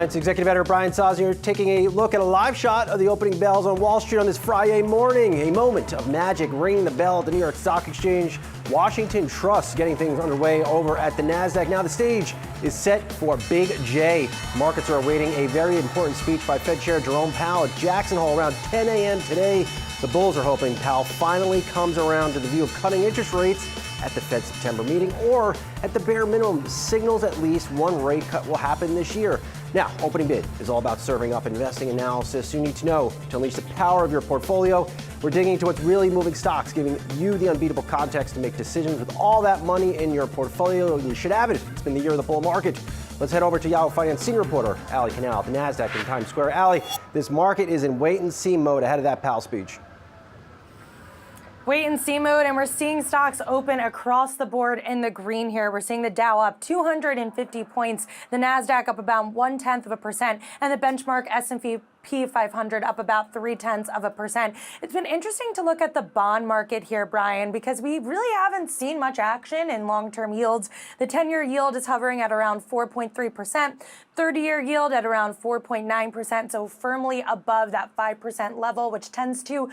It's executive editor Brian Sosnier taking a look at a live shot of the opening bells on Wall Street on this Friday morning. A moment of magic, ringing the bell at the New York Stock Exchange. Washington Trust getting things underway over at the NASDAQ. Now the stage is set for Big J. Markets are awaiting a very important speech by Fed Chair Jerome Powell at Jackson Hole around 10 a.m. today. The bulls are hoping Powell finally comes around to the view of cutting interest rates at the Fed September meeting, or at the bare minimum, signals at least one rate cut will happen this year. Now, Opening Bid is all about serving up investing analysis you need to know to unleash the power of your portfolio. We're digging into what's really moving stocks, giving you the unbeatable context to make decisions with all that money in your portfolio. You should have it. It's been the year of the bull market. Let's head over to Yahoo Finance senior reporter Ali Canal at the NASDAQ in Times Square. Ali, this market is in wait-and-see mode ahead of that Powell speech. Wait and see mode, and we're seeing stocks open across the board in the green here. We're seeing the Dow up 250 points, the NASDAQ up about 0.1%, and the benchmark S&P 500 up about 0.3%. It's been interesting to look at the bond market here, Brian, because we really haven't seen much action in long-term yields. The 10-year yield is hovering at around 4.3%, 30-year yield at around 4.9%, so firmly above that 5% level, which tends to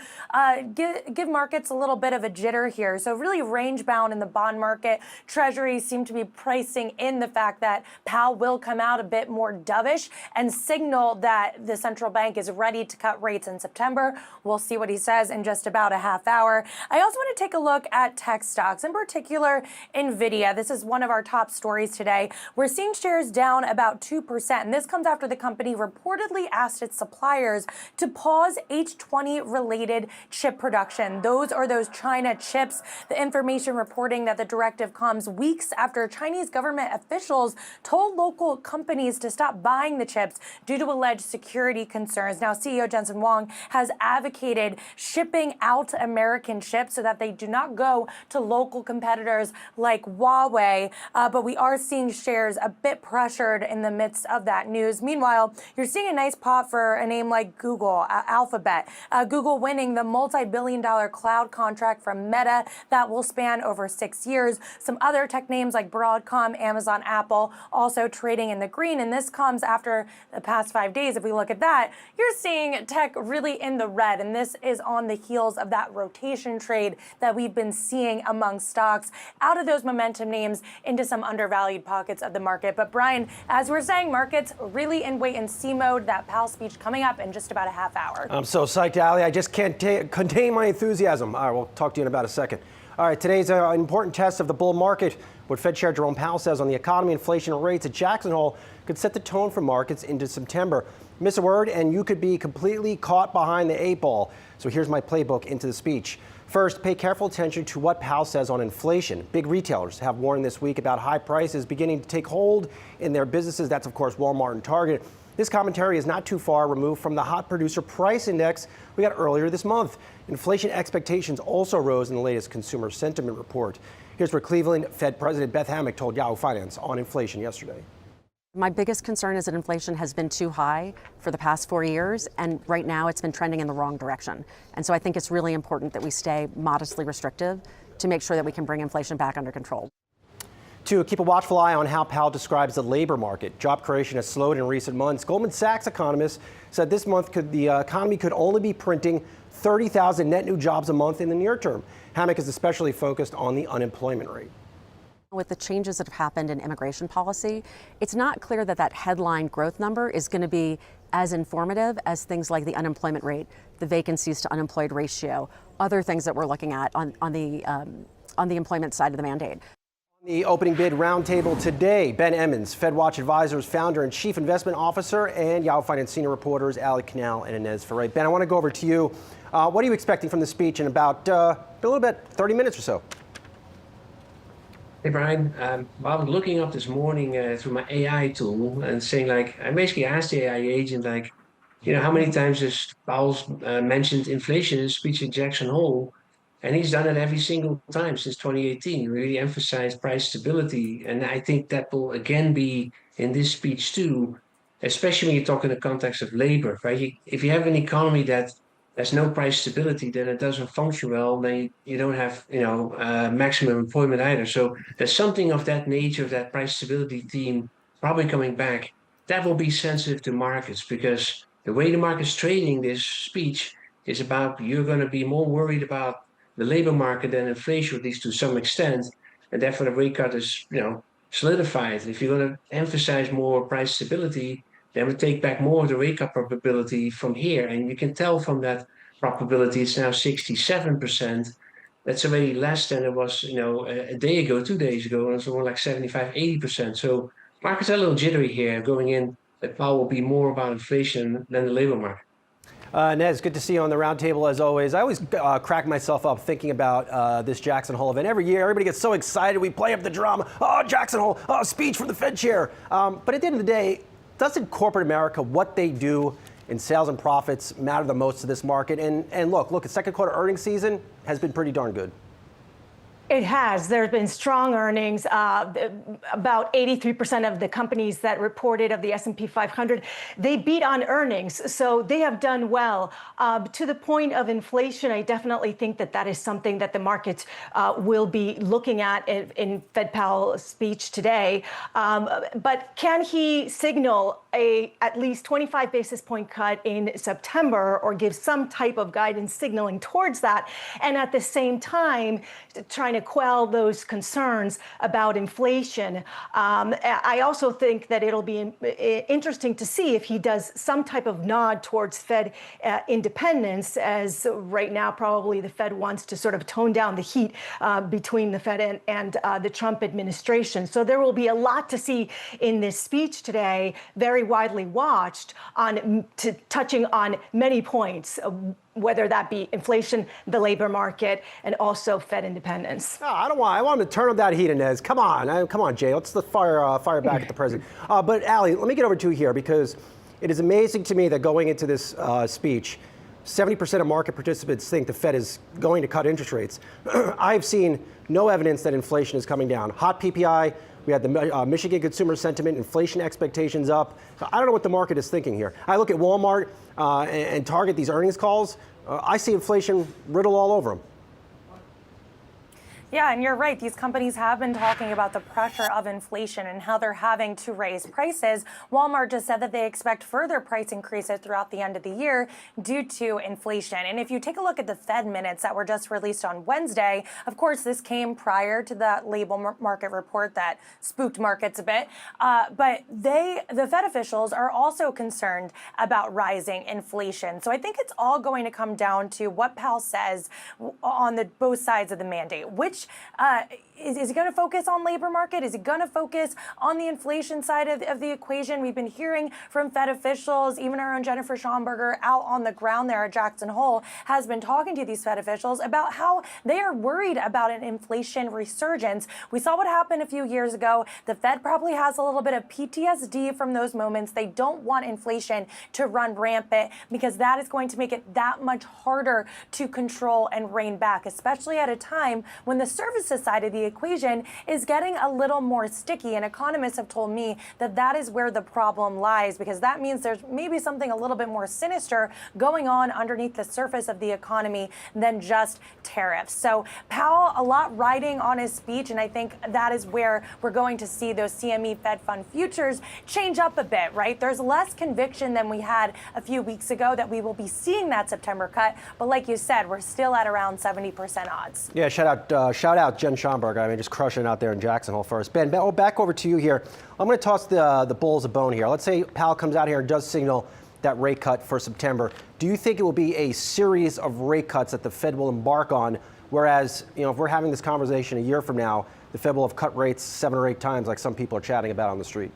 give markets a little bit of a jitter here. So really range-bound in the bond market. Treasuries seem to be pricing in the fact that Powell will come out a bit more dovish and signal that the central bank is ready to cut rates in September. We'll see what he says in just about a half hour. I also want to take a look at tech stocks, in particular NVIDIA. This is one of our top stories today. We're seeing shares down about 2%, and this comes after the company reportedly asked its suppliers to pause H20-related chip production. Those are those China chips. The information reporting that the directive comes weeks after Chinese government officials told local companies to stop buying the chips due to alleged security concerns. Now, CEO Jensen Huang has advocated shipping out American chips so that they do not go to local competitors like Huawei, but we are seeing shares a bit pressured in the midst of that news. Meanwhile, you're seeing a nice pop for a name like Google, Alphabet. Google winning the multi-billion-dollar cloud contract from Meta that will span over 6 years. Some other tech names like Broadcom, Amazon, Apple also trading in the green, and this comes after the past 5 days. If we look at that, you're seeing tech really in the red, and this is on the heels of that rotation trade that we've been seeing among stocks out of those momentum names into some undervalued pockets of the market. But Brian, as we're saying, markets really in wait-and-see mode. That Powell speech coming up in just about a half hour. I'm so psyched, Ali. I just can't contain my enthusiasm. All right, we'll talk to you in about a second. All right, today's an important test of the bull market. What Fed Chair Jerome Powell says on the economy, inflation, and rates at Jackson Hole could set the tone for markets into September. Miss a word, and you could be completely caught behind the 8 ball. So here's my playbook into the speech. First, pay careful attention to what Powell says on inflation. Big retailers have warned this week about high prices beginning to take hold in their businesses. That's, of course, Walmart and Target. This commentary is not too far removed from the hot producer price index we got earlier this month. Inflation expectations also rose in the latest consumer sentiment report. Here's what Cleveland Fed President Beth Hammack told Yahoo Finance on inflation yesterday. My biggest concern is that inflation has been too high for the past 4 years, and right now it's been trending in the wrong direction. And so I think it's really important that we stay modestly restrictive to make sure that we can bring inflation back under control. 2, keep a watchful eye on how Powell describes the labor market. Job creation has slowed in recent months. Goldman Sachs economists said this month the economy could only be printing 30,000 net new jobs a month in the near term. Hammack is especially focused on the unemployment rate. With the changes that have happened in immigration policy, it's not clear that that headline growth number is going to be as informative as things like the unemployment rate, the vacancies to unemployed ratio, other things that we're looking at on the employment side of the mandate. The opening bid roundtable today, Ben Emmons, FedWatch Advisors founder and chief investment officer, and Yahoo Finance senior reporters Ali Canal and Inez Ferre. Ben, I want to go over to you. What are you expecting from the speech in about a little bit, 30 minutes or so? Hey, Brian. I was looking up this morning through my AI tool and saying, like, I basically asked the AI agent, like, you know, how many times has Powell mentioned inflation in his speech at Jackson Hole? And he's done it every single time since 2018. He really emphasized price stability. And I think that will again be in this speech too, especially when you talk in the context of labor, right? If you have an economy that there's no price stability, then it doesn't function well. Then you don't have, maximum employment either. So there's something of that nature, of that price stability theme probably coming back. that will be sensitive to markets because the way the market's trading this speech is about you're going to be more worried about the labor market than inflation, at least to some extent, and therefore the rate cut is, solidified. If you're going to emphasize more price stability, then we take back more of the rate cut probability from here, and you can tell from that probability it's now 67%. That's already less than it was, a day ago, 2 days ago, and it's more like 75, 80%. So markets are a little jittery here going in that Powell will be more about inflation than the labor market. Nez, good to see you on the roundtable as always. I always crack myself up thinking about this Jackson Hole event. Every year, everybody gets so excited. We play up the drama. Oh, Jackson Hole, oh, speech from the Fed chair. But at the end of the day, doesn't corporate America, what they do in sales and profits, matter the most to this market? And look, the second quarter earnings season has been pretty darn good. It has. There have been strong earnings. About 83% of the companies that reported of the S&P 500, they beat on earnings. So they have done well. To the point of inflation, I definitely think that is something that the markets will be looking at in Fed Powell's speech today. But can he signal at least 25 basis point cut in September or give some type of guidance signaling towards that? And at the same time, trying to quell those concerns about inflation. I also think that it'll be interesting to see if he does some type of nod towards Fed independence, as right now probably the Fed wants to sort of tone down the heat between the Fed and the Trump administration. So there will be a lot to see in this speech today, very widely watched, touching on many points, whether that be inflation, the labor market, and also Fed independence. No, I want him to turn up that heat, Inez. Come on, Jay. Let's fire back at the president. But Allie, let me get over to you here because it is amazing to me that going into this speech, 70% of market participants think the Fed is going to cut interest rates. I've seen no evidence that inflation is coming down. Hot PPI. We had the Michigan consumer sentiment, inflation expectations up. So I don't know what the market is thinking here. I look at Walmart and Target, these earnings calls. I see inflation riddled all over them. Yeah, and you're right. These companies have been talking about the pressure of inflation and how they're having to raise prices. Walmart just said that they expect further price increases throughout the end of the year due to inflation. And if you take a look at the Fed minutes that were just released on Wednesday, of course, this came prior to the labor market report that spooked markets a bit. But the Fed officials are also concerned about rising inflation. So I think it's all going to come down to what Powell says on both sides of the mandate. Which is he going to focus on labor market? Is he going to focus on the inflation side of the equation? We've been hearing from Fed officials, even our own Jennifer Schomburger out on the ground there at Jackson Hole has been talking to these Fed officials about how they are worried about an inflation resurgence. We saw what happened a few years ago. The Fed probably has a little bit of PTSD from those moments. They don't want inflation to run rampant because that is going to make it that much harder to control and rein back, especially at a time when the services side of the equation is getting a little more sticky. And economists have told me that is where the problem lies, because that means there's maybe something a little bit more sinister going on underneath the surface of the economy than just tariffs. So Powell, a lot riding on his speech, and I think that is where we're going to see those CME Fed Fund futures change up a bit, right? There's less conviction than we had a few weeks ago that we will be seeing that September cut. But like you said, we're still at around 70% odds. Yeah, shout out Jen Schomburg. I mean, just crushing it out there in Jackson Hole first. Ben, back over to you here. I'm going to toss the bulls a bone here. Let's say Powell comes out here and does signal that rate cut for September. Do you think it will be a series of rate cuts that the Fed will embark on? Whereas, if we're having this conversation a year from now, the Fed will have cut rates 7 or 8 times like some people are chatting about on the street.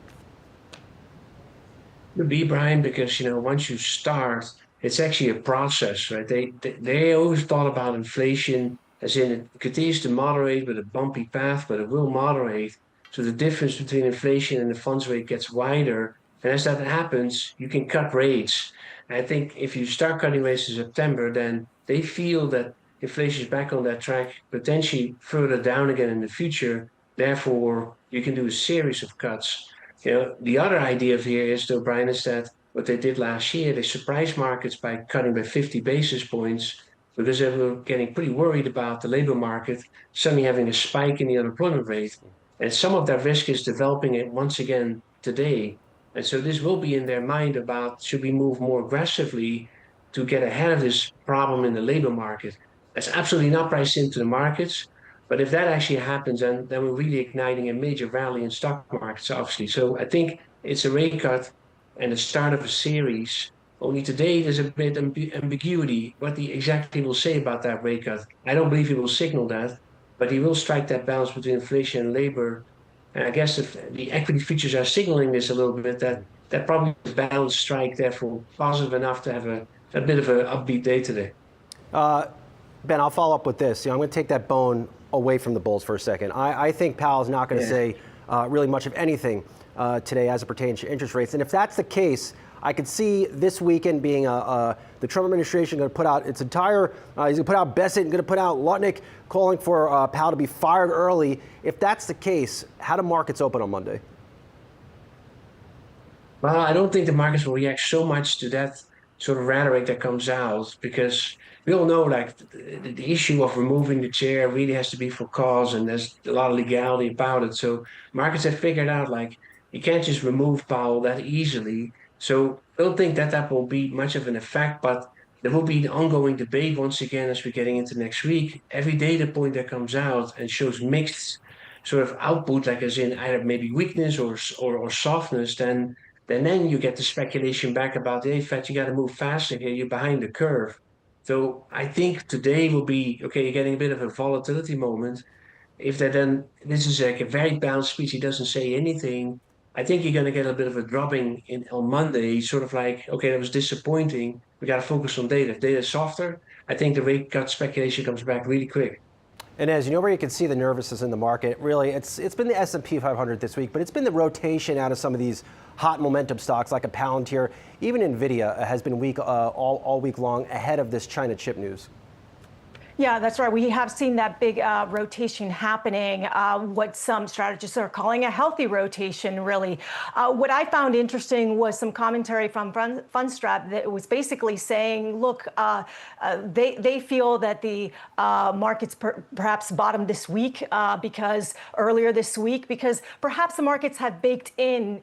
Could be, Brian, because, once you start, it's actually a process, right? They always thought about inflation as in it continues to moderate with a bumpy path, but it will moderate. So the difference between inflation and the funds rate gets wider. And as that happens, you can cut rates. And I think if you start cutting rates in September, then they feel that inflation is back on that track, potentially further down again in the future. Therefore, you can do a series of cuts. The other idea of here is, though, Brian, is that what they did last year, they surprised markets by cutting by 50 basis points because they were getting pretty worried about the labor market suddenly having a spike in the unemployment rate. And some of that risk is developing it once again today. And so this will be in their mind about, should we move more aggressively to get ahead of this problem in the labor market? That's absolutely not priced into the markets. But if that actually happens, then we're really igniting a major rally in stock markets, obviously. So I think it's a rate cut and the start of a series. Only today there's a bit ambiguity what he exactly will say about that rate cut. I don't believe he will signal that, but he will strike that balance between inflation and labor. And I guess if the equity futures are signaling this a little bit, that probably is a balanced strike, therefore positive enough to have a bit of an upbeat day today. Ben, I'll follow up with this. I'm going to take that bone away from the bulls for a second. I think Powell's not going to say really much of anything today as it pertains to interest rates. And if that's the case, I could see this weekend being the Trump administration going to put out its entire, he's going to put out Bessent, going to put out Lutnick calling for Powell to be fired early. If that's the case, how do markets open on Monday? Well, I don't think the markets will react so much to that sort of rhetoric that comes out, because we all know like the issue of removing the chair really has to be for cause, and there's a lot of legality about it. So markets have figured out like you can't just remove Powell that easily. So I don't think that will be much of an effect, but there will be an ongoing debate once again as we're getting into next week. Every data point that comes out and shows mixed sort of output, like as in either maybe weakness or softness, then you get the speculation back about, hey, Fed, you got to move faster here, you're behind the curve. So I think today will be, okay, you're getting a bit of a volatility moment. If that then, this is like a very balanced speech, he doesn't say anything, I think you're going to get a bit of a dropping on Monday, sort of like, okay, that was disappointing. We got to focus on data. If data is softer, I think the rate cut speculation comes back really quick. And as you know, where you can see the nervousness in the market, really, it's been the S&P 500 this week, but it's been the rotation out of some of these hot momentum stocks like a Palantir. Even NVIDIA has been weak all week long ahead of this China chip news. Yeah, that's right. We have seen that big rotation happening, what some strategists are calling a healthy rotation, really. What I found interesting was some commentary from Fundstrat that was basically saying, look, they feel that the markets perhaps bottomed this week earlier this week, because perhaps the markets had baked in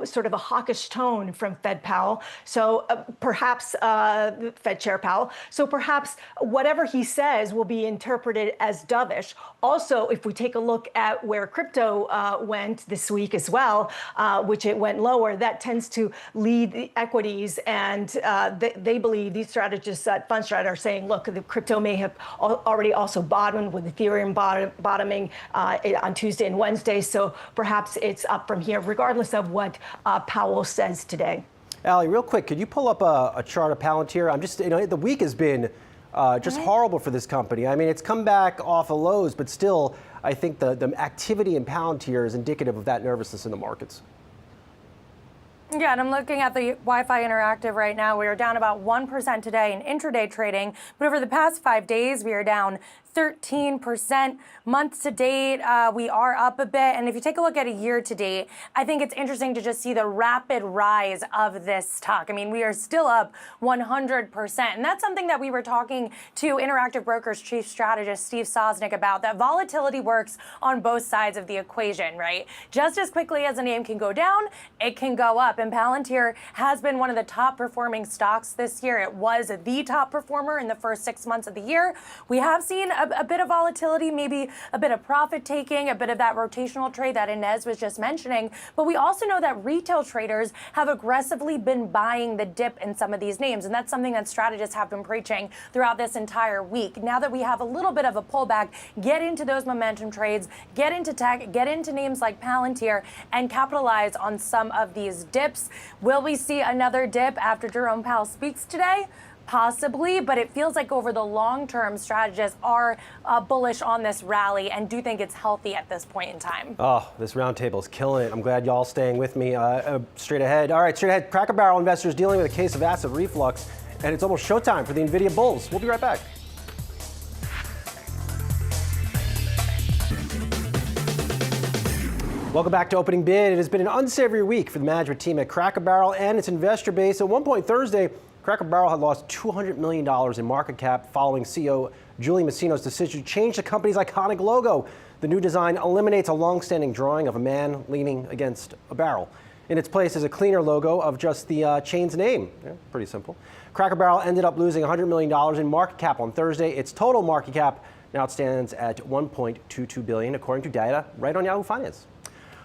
sort of a hawkish tone from Fed Powell. So perhaps Fed Chair Powell. So perhaps whatever he says will be interpreted as dovish. Also, if we take a look at where crypto went this week as well, which it went lower, that tends to lead the equities. And they believe, these strategists at Fundstrat are saying, look, the crypto may have already also bottomed, with Ethereum bottoming on Tuesday and Wednesday. So perhaps it's up from here, regardless of what Powell says today. Allie, real quick, could you pull up a chart of Palantir? I'm just, the week has been just horrible for this company. I mean, it's come back off of lows, but still, I think the activity in Palantir is indicative of that nervousness in the markets. Yeah, and I'm looking at the Wi-Fi Interactive right now. We are down about 1% today in intraday trading, but over the past 5 days, we are down 13%. Month to date, we are up a bit. And if you take a look at a year to date, I think it's interesting to just see the rapid rise of this stock. I mean, we are still up 100%. And that's something that we were talking to Interactive Brokers chief strategist Steve Sosnick about, that volatility works on both sides of the equation, right? Just as quickly as a name can go down, it can go up. And Palantir has been one of the top performing stocks this year. It was the top performer in the first 6 months of the year. We have seen a bit of volatility, maybe a bit of profit taking, a bit of that rotational trade that Inez was just mentioning. But we also know that retail traders have aggressively been buying the dip in some of these names. And that's something that strategists have been preaching throughout this entire week. Now that we have a little bit of a pullback, get into those momentum trades, get into tech, get into names like Palantir, and capitalize on some of these dips. Will we see another dip after Jerome Powell speaks today? Possibly, but it feels like over the long term, strategists are bullish on this rally and do think it's healthy at this point in time. Oh, this roundtable is killing it. I'm glad y'all staying with me. Straight ahead. All right, straight ahead. Cracker Barrel investors dealing with a case of acid reflux, and it's almost showtime for the NVIDIA bulls. We'll be right back. Welcome back to Opening Bid. It has been an unsavory week for the management team at Cracker Barrel and its investor base. At one point Thursday, Cracker Barrel had lost $200 million in market cap following CEO Julie Masino's decision to change the company's iconic logo. The new design eliminates a long-standing drawing of a man leaning against a barrel. In its place is a cleaner logo of just the chain's name. Yeah, pretty simple. Cracker Barrel ended up losing $100 million in market cap on Thursday. Its total market cap now it stands at $1.22 billion, according to data right on Yahoo Finance.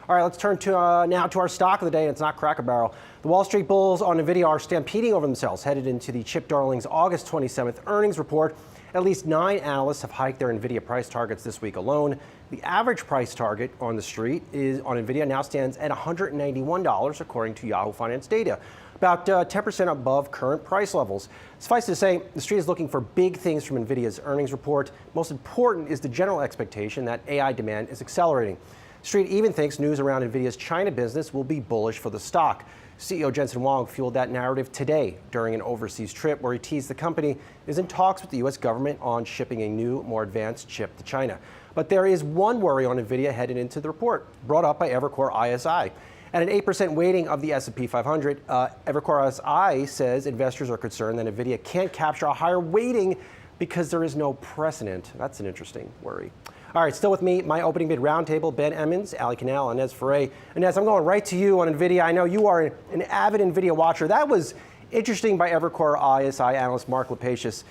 All right, let's turn to now to our stock of the day, and it's not Cracker Barrel. The Wall Street bulls on NVIDIA are stampeding over themselves, headed into the chip darling's August 27th earnings report. At least 9 analysts have hiked their NVIDIA price targets this week alone. The average price target on the street is on NVIDIA now stands at $191, according to Yahoo Finance data, about 10% above current price levels. Suffice to say, the street is looking for big things from NVIDIA's earnings report. Most important is the general expectation that AI demand is accelerating. Street even thinks news around NVIDIA's China business will be bullish for the stock. CEO Jensen Huang fueled that narrative today during an overseas trip where he teased the company is in talks with the U.S. government on shipping a new, more advanced chip to China. But there is one worry on NVIDIA headed into the report, brought up by Evercore ISI. At an 8% weighting of the S&P 500, Evercore ISI says investors are concerned that NVIDIA can't capture a higher weighting because there is no precedent. That's an interesting worry. All right, still with me, my opening bid roundtable, Ben Emmons, Ali Canal, Inez Ferre. Inez, I'm going right to you on NVIDIA. I know you are an avid NVIDIA watcher. That was interesting by Evercore ISI analyst Mark Lepacius,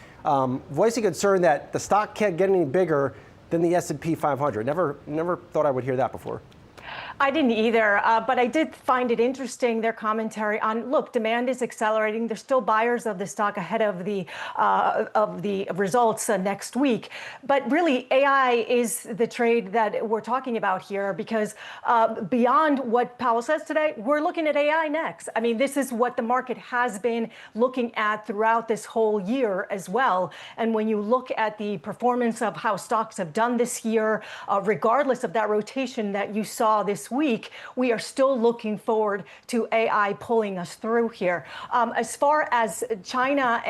voicing concern that the stock can't get any bigger than the S&P 500. Never thought I would hear that before. I didn't either, but I did find it interesting, their commentary on, look, demand is accelerating. There's still buyers of the stock ahead of the results next week. But really, AI is the trade that we're talking about here because beyond what Powell says today, we're looking at AI next. I mean, this is what the market has been looking at throughout this whole year as well. And when you look at the performance of how stocks have done this year, regardless of that rotation that you saw this week, we are still looking forward to AI pulling us through here. As far as China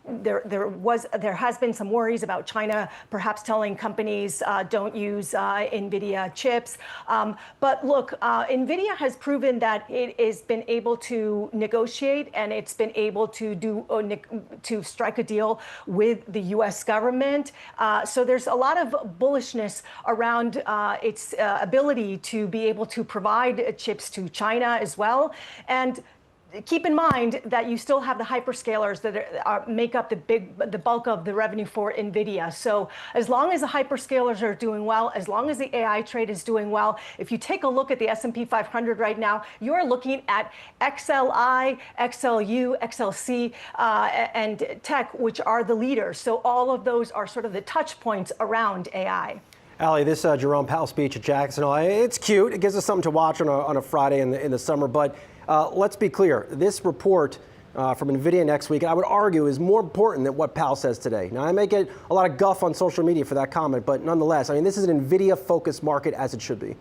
there has been some worries about China perhaps telling companies don't use NVIDIA chips. But look, NVIDIA has proven that it has been able to negotiate and it's been able to strike a deal with the U.S. government. So there's a lot of bullishness around its ability to be able to provide chips to China as well. And keep in mind that you still have the hyperscalers that make up the bulk of the revenue for NVIDIA. So as long as the hyperscalers are doing well, as long as the AI trade is doing well, if you take a look at the S&P 500 right now, you're looking at XLI, XLU, XLC, and tech, which are the leaders. So all of those are sort of the touch points around AI. Ali, this Jerome Powell speech at Jackson Hole, it's cute. It gives us something to watch on a Friday in the summer. But let's be clear. This report from NVIDIA next week, I would argue, is more important than what Powell says today. Now, I may get a lot of guff on social media for that comment, but nonetheless, I mean, this is an NVIDIA-focused market as it should be.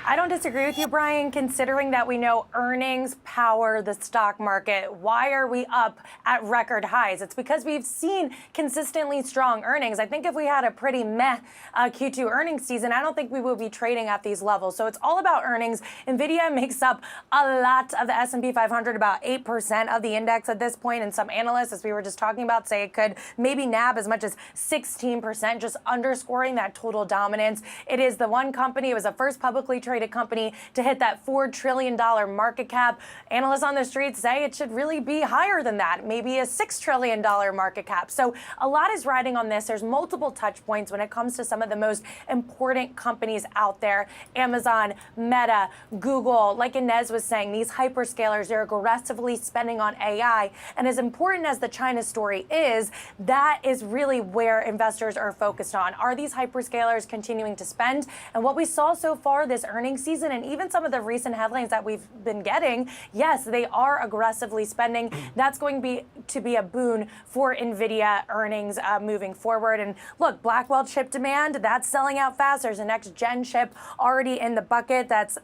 I don't disagree with you, Brian, considering that we know earnings power the stock market. Why are we up at record highs? It's because we've seen consistently strong earnings. I think if we had a pretty meh Q2 earnings season, I don't think we would be trading at these levels. So it's all about earnings. NVIDIA makes up a lot of the S&P 500, about 8% of the index at this point. And some analysts, as we were just talking about, say it could maybe nab as much as 16%, just underscoring that total dominance. It is the one company, it was the first publicly traded company to hit that $4 trillion market cap. Analysts on the street say it should really be higher than that, maybe a $6 trillion market cap. So a lot is riding on this. There's multiple touch points when it comes to some of the most important companies out there. Amazon, Meta, Google, like Inez was saying, these hyperscalers, they're aggressively spending on AI. And as important as the China story is, that is really where investors are focused on. Are these hyperscalers continuing to spend? And what we saw so far this earnings season and even some of the recent headlines that we've been getting, yes, they are aggressively spending. That's going to be a boon for NVIDIA earnings moving forward. And look, Blackwell chip demand, that's selling out fast. There's a next gen chip already in the bucket that's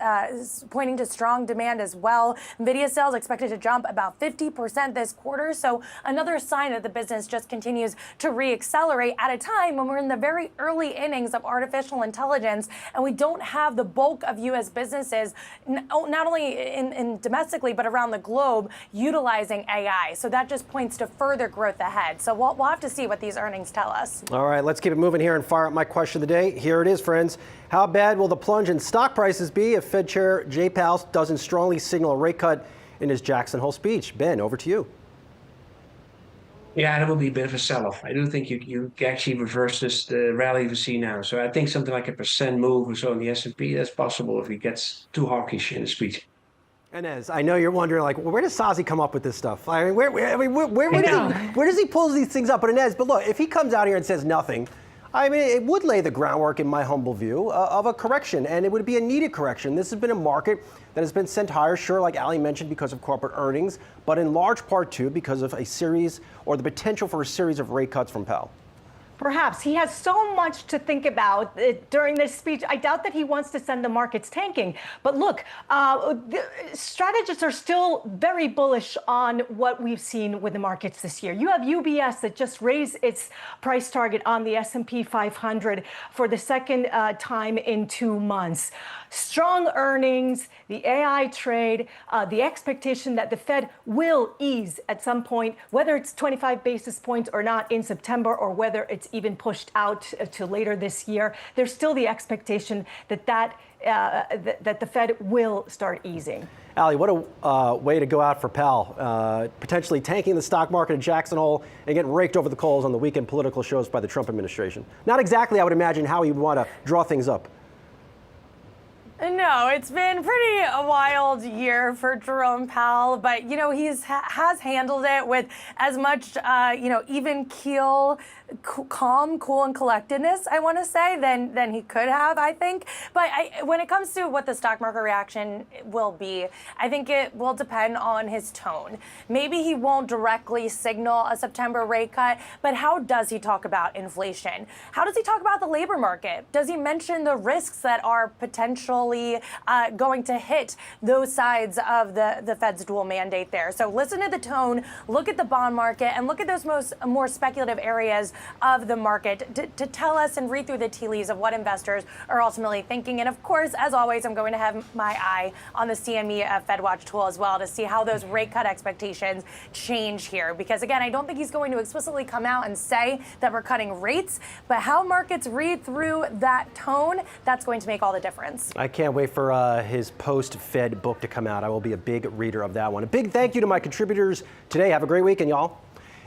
pointing to strong demand as well. NVIDIA sales expected to jump about 50% this quarter. So another sign that the business just continues to reaccelerate at a time when we're in the very early innings of artificial intelligence and we don't have the bulk of of U.S. businesses, not only in domestically, but around the globe, utilizing AI. So that just points to further growth ahead. So we'll have to see what these earnings tell us. All right, let's keep it moving here and fire up my question of the day. Here it is, friends. How bad will the plunge in stock prices be if Fed Chair Jay Powell doesn't strongly signal a rate cut in his Jackson Hole speech? Ben, over to you. Yeah, that will be a bit of a sell-off. I do think you actually reverse the rally we see now. So I think something like a % move or so in the S&P, that's possible if he gets too hawkish in the speech. Inez, I know you're wondering, like, where does Sazi come up with this stuff? I mean, where does he pull these things up? But Inez, but look, if he comes out here and says nothing, I mean, it would lay the groundwork, in my humble view, of a correction, and it would be a needed correction. This has been a market that has been sent higher, sure, like Ali mentioned, because of corporate earnings, but in large part, too, because of a series or the potential for a series of rate cuts from Powell. Perhaps. He has so much to think about during this speech. I doubt that he wants to send the markets tanking. But look, the strategists are still very bullish on what we've seen with the markets this year. You have UBS that just raised its price target on the S&P 500 for the second time in 2 months. Strong earnings, the AI trade, the expectation that the Fed will ease at some point, whether it's 25 basis points or not in September, or whether it's even pushed out to later this year. There's still the expectation that that the Fed will start easing. Ali, what a way to go out for Powell, potentially tanking the stock market in Jackson Hole and getting raked over the coals on the weekend political shows by the Trump administration. Not exactly, I would imagine, how he would want to draw things up. No, it's been pretty a wild year for Jerome Powell, but you know has handled it with as much even keel, calm, cool, and collectedness, I want to say, than he could have, I think. But when it comes to what the stock market reaction will be, I think it will depend on his tone. Maybe he won't directly signal a September rate cut, but how does he talk about inflation? How does he talk about the labor market? Does he mention the risks that are potentially going to hit those sides of the Fed's dual mandate there? So listen to the tone, look at the bond market, and look at those more speculative areas of the market to tell us and read through the tea leaves of what investors are ultimately thinking. And of course, as always, I'm going to have my eye on the CME FedWatch tool as well to see how those rate cut expectations change here. Because again, I don't think he's going to explicitly come out and say that we're cutting rates, but how markets read through that tone, that's going to make all the difference. I can't wait for his post-Fed book to come out. I will be a big reader of that one. A big thank you to my contributors today. Have a great weekend, y'all.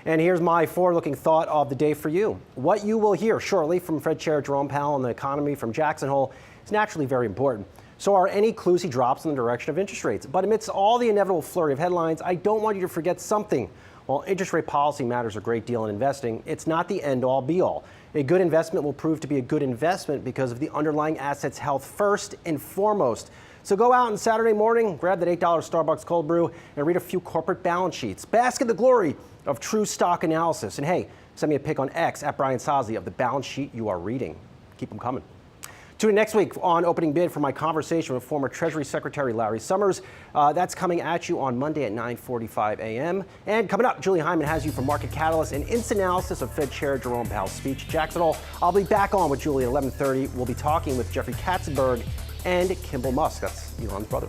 And here's my forward-looking thought of the day for you. What you will hear shortly from Fed Chair Jerome Powell on the economy from Jackson Hole is naturally very important. So are any clues he drops in the direction of interest rates. But amidst all the inevitable flurry of headlines, I don't want you to forget something. While interest rate policy matters a great deal in investing, it's not the end-all be-all. A good investment will prove to be a good investment because of the underlying asset's health first and foremost. So go out on Saturday morning, grab that $8 Starbucks cold brew, and read a few corporate balance sheets. Bask in the glory of true stock analysis. And hey, send me a pic on X at Brian Sazi of the balance sheet you are reading. Keep them coming. Tune in next week on Opening Bid for my conversation with former Treasury Secretary Larry Summers. That's coming at you on Monday at 9:45 a.m. And coming up, Julie Hyman has you for Market Catalyst and instant analysis of Fed Chair Jerome Powell's speech. Jackson Hole, I'll be back on with Julie at 11:30. We'll be talking with Jeffrey Katzenberg and Kimball Musk. That's Elon's brother.